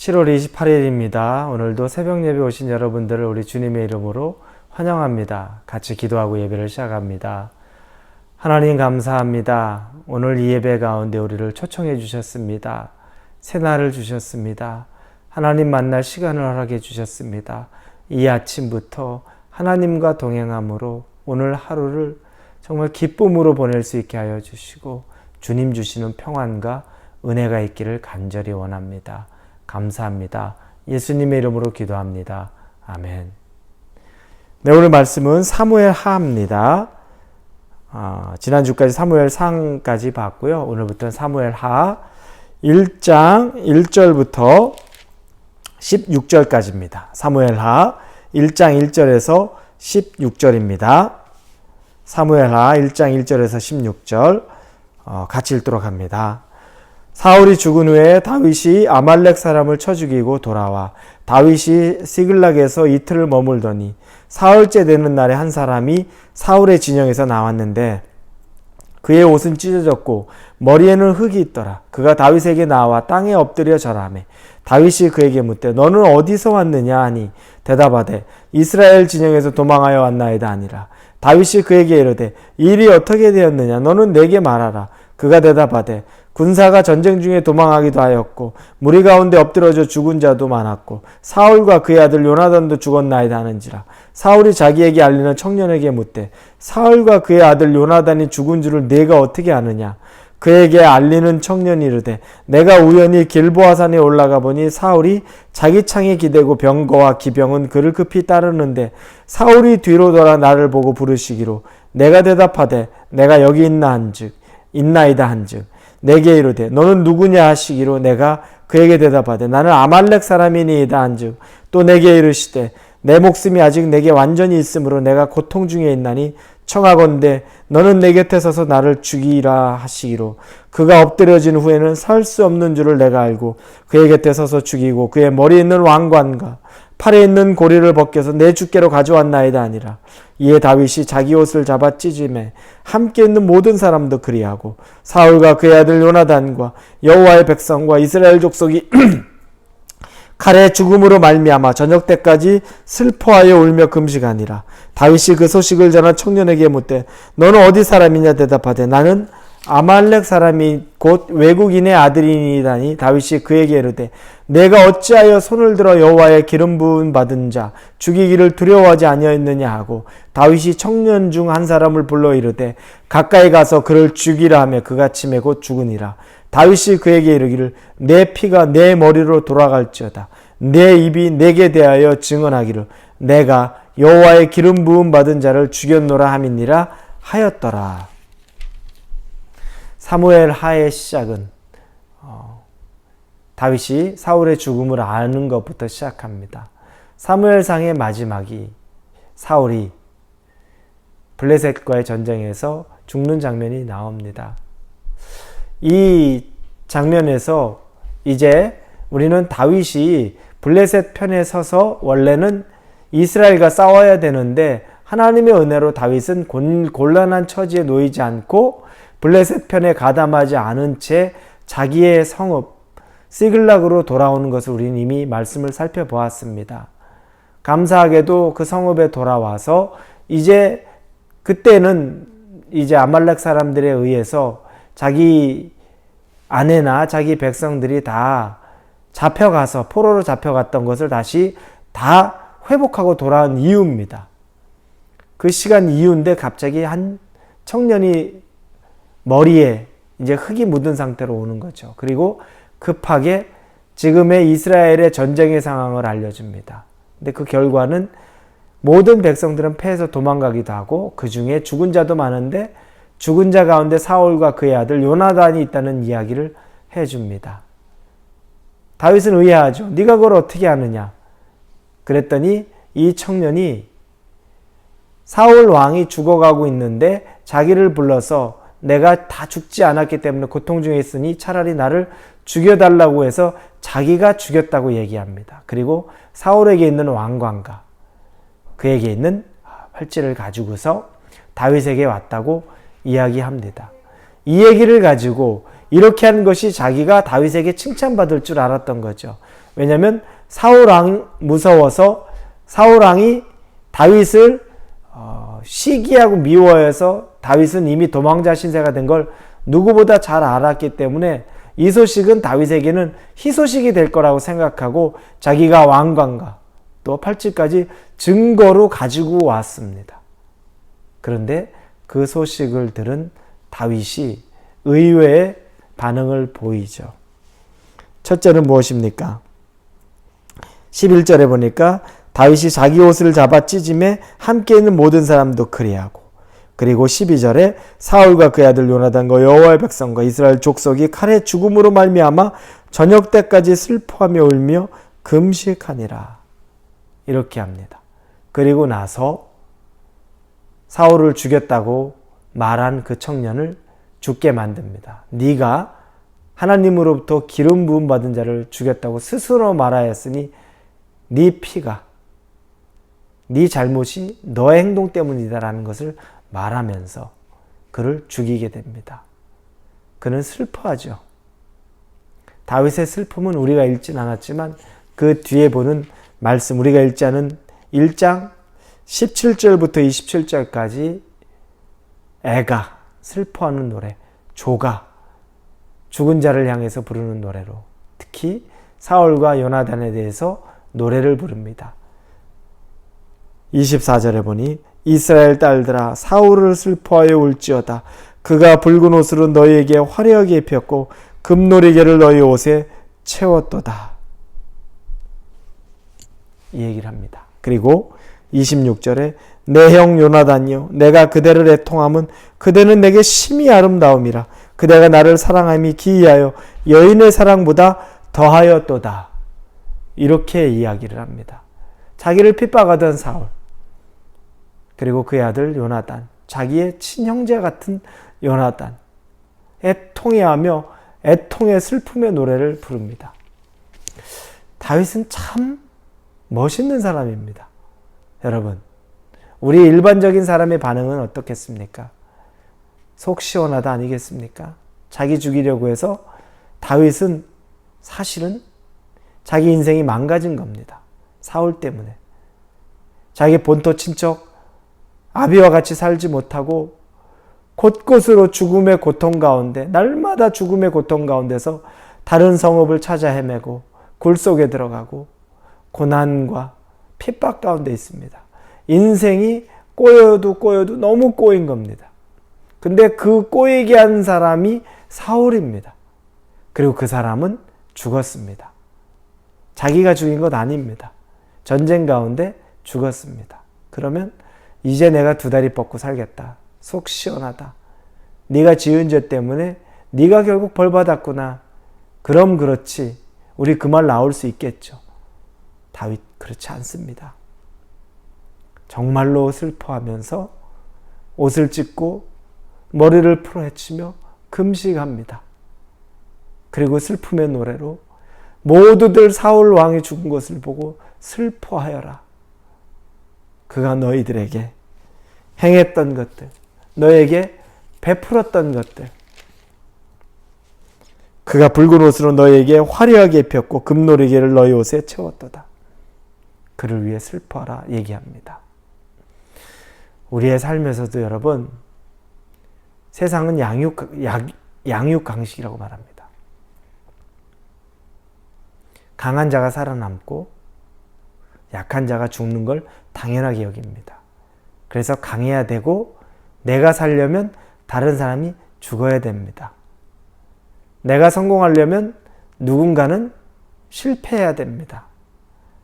7월 28일입니다. 오늘도 새벽 예배 오신 여러분들을 우리 주님의 이름으로 환영합니다. 같이 기도하고 예배를 시작합니다. 하나님 감사합니다. 오늘 이 예배 가운데 우리를 초청해 주셨습니다. 새날을 주셨습니다. 하나님 만날 시간을 허락해 주셨습니다. 이 아침부터 하나님과 동행함으로 오늘 하루를 정말 기쁨으로 보낼 수 있게 하여 주시고 주님 주시는 평안과 은혜가 있기를 간절히 원합니다. 감사합니다. 예수님의 이름으로 기도합니다. 아멘. 네, 오늘 말씀은 사무엘 하입니다. 지난주까지 사무엘 상까지 봤고요. 오늘부터는 사무엘 하 1장 1절부터 16절까지입니다. 사무엘 하 1장 1절에서 16절입니다. 사무엘 하 1장 1절에서 16절 같이 읽도록 합니다. 사울이 죽은 후에 다윗이 아말렉 사람을 쳐 죽이고 돌아와 다윗이 시글락에서 이틀을 머물더니 사흘째 되는 날에 한 사람이 사울의 진영에서 나왔는데 그의 옷은 찢어졌고 머리에는 흙이 있더라. 그가 다윗에게 나와 땅에 엎드려 절하매 다윗이 그에게 묻되 너는 어디서 왔느냐 하니 대답하되 이스라엘 진영에서 도망하여 왔나이다 하니라. 다윗이 그에게 이르되 일이 어떻게 되었느냐 너는 내게 말하라. 그가 대답하되 군사가 전쟁 중에 도망하기도 하였고 무리 가운데 엎드러져 죽은 자도 많았고 사울과 그의 아들 요나단도 죽었나이다 하는지라. 사울이 자기에게 알리는 청년에게 묻되 사울과 그의 아들 요나단이 죽은 줄을 네가 어떻게 아느냐. 그에게 알리는 청년이 이르되 내가 우연히 길보아산에 올라가 보니 사울이 자기 창에 기대고 병거와 기병은 그를 급히 따르는데 사울이 뒤로 돌아 나를 보고 부르시기로 내가 대답하되 내가 여기 있나이다 한즉 내게 이르되 너는 누구냐 하시기로 내가 그에게 대답하되 나는 아말렉 사람이니이다 한즉 또 내게 이르시되 내 목숨이 아직 내게 완전히 있으므로 내가 고통 중에 있나니 청하건대 너는 내 곁에 서서 나를 죽이라 하시기로 그가 엎드려진 후에는 설 수 없는 줄을 내가 알고 그의 곁에 서서 죽이고 그의 머리에 있는 왕관과 팔에 있는 고리를 벗겨서 내 주께로 가져왔나이다 하니라. 이에 다윗이 자기 옷을 잡아 찢으매 함께 있는 모든 사람도 그리하고 사울과 그의 아들 요나단과 여호와의 백성과 이스라엘 족속이 칼의 죽음으로 말미암아 저녁 때까지 슬퍼하여 울며 금식하니라. 다윗이 그 소식을 전한 청년에게 묻되 너는 어디 사람이냐 대답하되 나는 아말렉 사람이 곧 외국인의 아들이니다니. 다윗이 그에게 이르되 내가 어찌하여 손을 들어 여호와의 기름 부음 받은 자 죽이기를 두려워하지 아니하였느냐 하고 다윗이 청년 중 한 사람을 불러 이르되 가까이 가서 그를 죽이라 하며 그가 치매 곧 죽으니라. 다윗이 그에게 이르기를 내 피가 내 머리로 돌아갈지어다. 내 입이 내게 대하여 증언하기를 내가 여호와의 기름 부음 받은 자를 죽였노라 함이니라 하였더라. 사무엘 하의 시작은 다윗이 사울의 죽음을 아는 것부터 시작합니다. 사무엘상의 마지막이 사울이 블레셋과의 전쟁에서 죽는 장면이 나옵니다. 이 장면에서 이제 우리는 다윗이 블레셋 편에 서서 원래는 이스라엘과 싸워야 되는데 하나님의 은혜로 다윗은 곤란한 처지에 놓이지 않고 블레셋 편에 가담하지 않은 채 자기의 성읍 시글락으로 돌아오는 것을 우리는 이미 말씀을 살펴보았습니다. 감사하게도 그 성읍에 돌아와서 이제 그때는 이제 아말렉 사람들에 의해서 자기 아내나 자기 백성들이 다 잡혀가서 포로로 잡혀갔던 것을 다시 다 회복하고 돌아온 이유입니다. 그 시간 이유인데 갑자기 한 청년이 머리에 이제 흙이 묻은 상태로 오는 거죠. 그리고 급하게 지금의 이스라엘의 전쟁의 상황을 알려줍니다. 근데 그 결과는 모든 백성들은 패해서 도망가기도 하고 그 중에 죽은 자도 많은데 죽은 자 가운데 사울과 그의 아들 요나단이 있다는 이야기를 해줍니다. 다윗은 의아하죠. 네가 그걸 어떻게 아느냐? 그랬더니 이 청년이 사울 왕이 죽어가고 있는데 자기를 불러서 내가 다 죽지 않았기 때문에 고통 중에 있으니 차라리 나를 죽여달라고 해서 자기가 죽였다고 얘기합니다. 그리고 사울에게 있는 왕관과 그에게 있는 활찌를 가지고서 다윗에게 왔다고 이야기합니다. 이 얘기를 가지고 이렇게 한 것이 자기가 다윗에게 칭찬받을 줄 알았던 거죠. 왜냐하면 사울 왕 무서워서 사울 왕이 다윗을 시기하고 미워해서 다윗은 이미 도망자 신세가 된 걸 누구보다 잘 알았기 때문에 이 소식은 다윗에게는 희소식이 될 거라고 생각하고 자기가 왕관과 또 팔찌까지 증거로 가지고 왔습니다. 그런데 그 소식을 들은 다윗이 의외의 반응을 보이죠. 첫째는 무엇입니까? 11절에 보니까 다윗이 자기 옷을 잡아 찢음에 함께 있는 모든 사람도 그리하고, 그리고 12절에 사울과 그의 아들 요나단과 여호와의 백성과 이스라엘 족속이 칼의 죽음으로 말미암아 저녁 때까지 슬퍼하며 울며 금식하니라. 이렇게 합니다. 그리고 나서 사울을 죽였다고 말한 그 청년을 죽게 만듭니다. 네가 하나님으로부터 기름 부음 받은 자를 죽였다고 스스로 말하였으니 네 피가 네 잘못이 너의 행동 때문이다라는 것을 말하면서 그를 죽이게 됩니다. 그는 슬퍼하죠. 다윗의 슬픔은 우리가 읽진 않았지만 그 뒤에 보는 말씀, 우리가 읽지 않은 1장 17절부터 27절까지 애가 슬퍼하는 노래, 조가 죽은 자를 향해서 부르는 노래로 특히 사울과 요나단에 대해서 노래를 부릅니다. 24절에 보니 이스라엘 딸들아 사울을 슬퍼하여 울지어다. 그가 붉은 옷으로 너희에게 화려하게 입혔고 금노리개를 너희 옷에 채웠도다. 이 얘기를 합니다. 그리고 26절에 내 형 요나단이요 내가 그대를 애통함은 그대는 내게 심히 아름다움이라. 그대가 나를 사랑함이 기이하여 여인의 사랑보다 더하였도다. 이렇게 이야기를 합니다. 자기를 핍박하던 사울, 그리고 그의 아들 요나단, 자기의 친형제 같은 요나단, 애통해하며 애통의 슬픔의 노래를 부릅니다. 다윗은 참 멋있는 사람입니다. 여러분, 우리 일반적인 사람의 반응은 어떻겠습니까? 속 시원하다 아니겠습니까? 자기 죽이려고 해서 다윗은 사실은 자기 인생이 망가진 겁니다. 사울 때문에. 자기 본토 친척 아비와 같이 살지 못하고 곳곳으로 죽음의 고통 가운데, 날마다 죽음의 고통 가운데서 다른 성읍을 찾아 헤매고 굴 속에 들어가고 고난과 핍박 가운데 있습니다. 인생이 꼬여도 너무 꼬인 겁니다. 근데 그 꼬이게 한 사람이 사울입니다. 그리고 그 사람은 죽었습니다. 자기가 죽인 것 아닙니다. 전쟁 가운데 죽었습니다. 그러면 이제 내가 두 다리 뻗고 살겠다. 속 시원하다. 네가 지은 죄 때문에 네가 결국 벌 받았구나. 그럼 그렇지. 우리 그 말 나올 수 있겠죠. 다윗 그렇지 않습니다. 정말로 슬퍼하면서 옷을 찢고 머리를 풀어헤치며 금식합니다. 그리고 슬픔의 노래로 모두들 사울 왕이 죽은 것을 보고 슬퍼하여라. 그가 너희들에게 행했던 것들, 너에게 베풀었던 것들, 그가 붉은 옷으로 너희에게 화려하게 입혔고 금노리개를 너희 옷에 채웠도다. 그를 위해 슬퍼하라 얘기합니다. 우리의 삶에서도 여러분, 세상은 양육 강식이라고 말합니다. 강한 자가 살아남고 약한 자가 죽는 걸 당연하게 여깁니다. 그래서 강해야 되고 내가 살려면 다른 사람이 죽어야 됩니다. 내가 성공하려면 누군가는 실패해야 됩니다.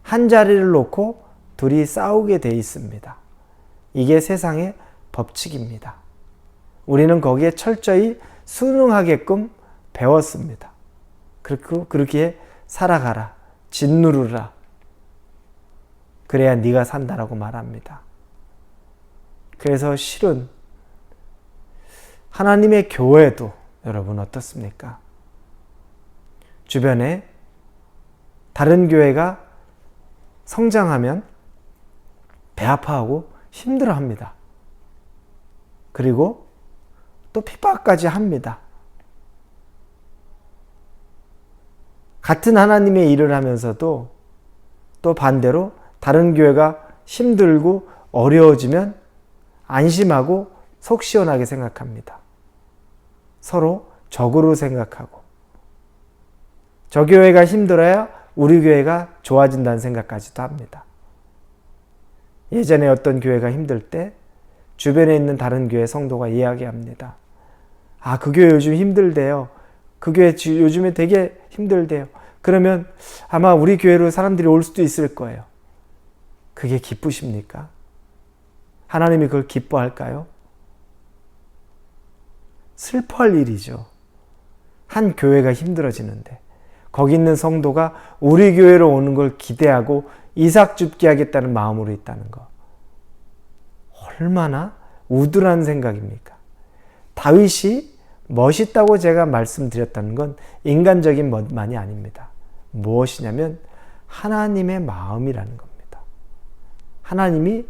한 자리를 놓고 둘이 싸우게 돼 있습니다. 이게 세상의 법칙입니다. 우리는 거기에 철저히 순응하게끔 배웠습니다. 그렇게 살아가라. 짓누르라. 그래야 네가 산다라고 말합니다. 그래서 실은 하나님의 교회도 여러분 어떻습니까? 주변에 다른 교회가 성장하면 배 아파하고 힘들어합니다. 그리고 또 핍박까지 합니다. 같은 하나님의 일을 하면서도 또 반대로 다른 교회가 힘들고 어려워지면 안심하고 속 시원하게 생각합니다. 서로 적으로 생각하고 저 교회가 힘들어야 우리 교회가 좋아진다는 생각까지도 합니다. 예전에 어떤 교회가 힘들 때 주변에 있는 다른 교회 성도가 이야기합니다. 아, 그 교회 요즘 힘들대요. 그 교회 요즘에 되게 힘들대요. 그러면 아마 우리 교회로 사람들이 올 수도 있을 거예요. 그게 기쁘십니까? 하나님이 그걸 기뻐할까요? 슬퍼할 일이죠. 한 교회가 힘들어지는데 거기 있는 성도가 우리 교회로 오는 걸 기대하고 이삭 줍게 하겠다는 마음으로 있다는 거. 얼마나 우둔한 생각입니까? 다윗이 멋있다고 제가 말씀드렸다는 건 인간적인 것만이 아닙니다. 무엇이냐면 하나님의 마음이라는 겁니다. 하나님이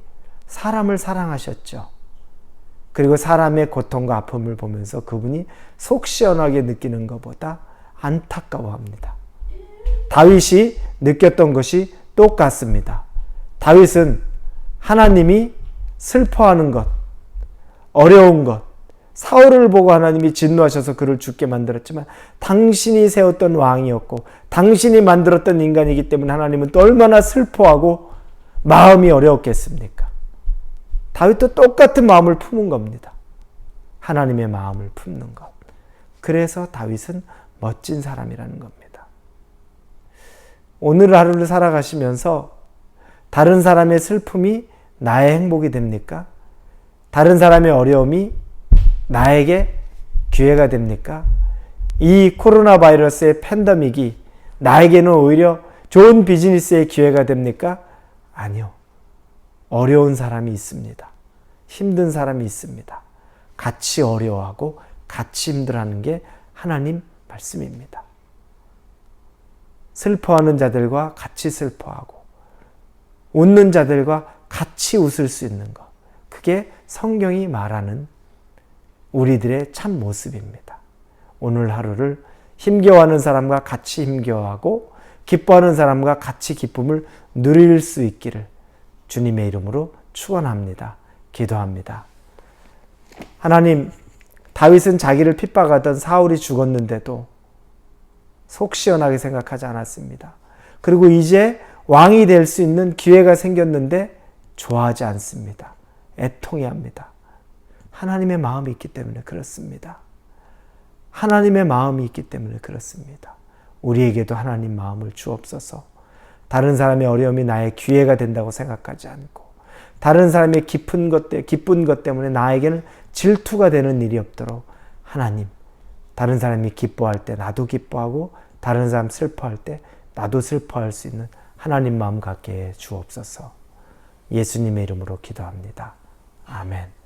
사람을 사랑하셨죠. 그리고 사람의 고통과 아픔을 보면서 그분이 속 시원하게 느끼는 것보다 안타까워합니다. 다윗이 느꼈던 것이 똑같습니다. 다윗은 하나님이 슬퍼하는 것, 어려운 것, 사울을 보고 하나님이 진노하셔서 그를 죽게 만들었지만 당신이 세웠던 왕이었고 당신이 만들었던 인간이기 때문에 하나님은 또 얼마나 슬퍼하고 마음이 어려웠겠습니까? 다윗도 똑같은 마음을 품은 겁니다. 하나님의 마음을 품는 것. 그래서 다윗은 멋진 사람이라는 겁니다. 오늘 하루를 살아가시면서 다른 사람의 슬픔이 나의 행복이 됩니까? 다른 사람의 어려움이 나에게 기회가 됩니까? 이 코로나 바이러스의 팬데믹이 나에게는 오히려 좋은 비즈니스의 기회가 됩니까? 아니요. 어려운 사람이 있습니다. 힘든 사람이 있습니다. 같이 어려워하고 같이 힘들어하는 게 하나님 말씀입니다. 슬퍼하는 자들과 같이 슬퍼하고 웃는 자들과 같이 웃을 수 있는 것. 그게 성경이 말하는 우리들의 참 모습입니다. 오늘 하루를 힘겨워하는 사람과 같이 힘겨워하고 기뻐하는 사람과 같이 기쁨을 누릴 수 있기를 주님의 이름으로 축원합니다. 기도합니다. 하나님, 다윗은 자기를 핍박하던 사울이 죽었는데도 속 시원하게 생각하지 않았습니다. 그리고 이제 왕이 될 수 있는 기회가 생겼는데 좋아하지 않습니다. 애통해합니다. 하나님의 마음이 있기 때문에 그렇습니다. 하나님의 마음이 있기 때문에 그렇습니다. 우리에게도 하나님 마음을 주옵소서. 다른 사람의 어려움이 나의 기회가 된다고 생각하지 않고 다른 사람의 기쁜 것 때문에 나에게는 질투가 되는 일이 없도록 하나님, 다른 사람이 기뻐할 때 나도 기뻐하고 다른 사람 슬퍼할 때 나도 슬퍼할 수 있는 하나님 마음 갖게 해 주옵소서. 예수님의 이름으로 기도합니다. 아멘.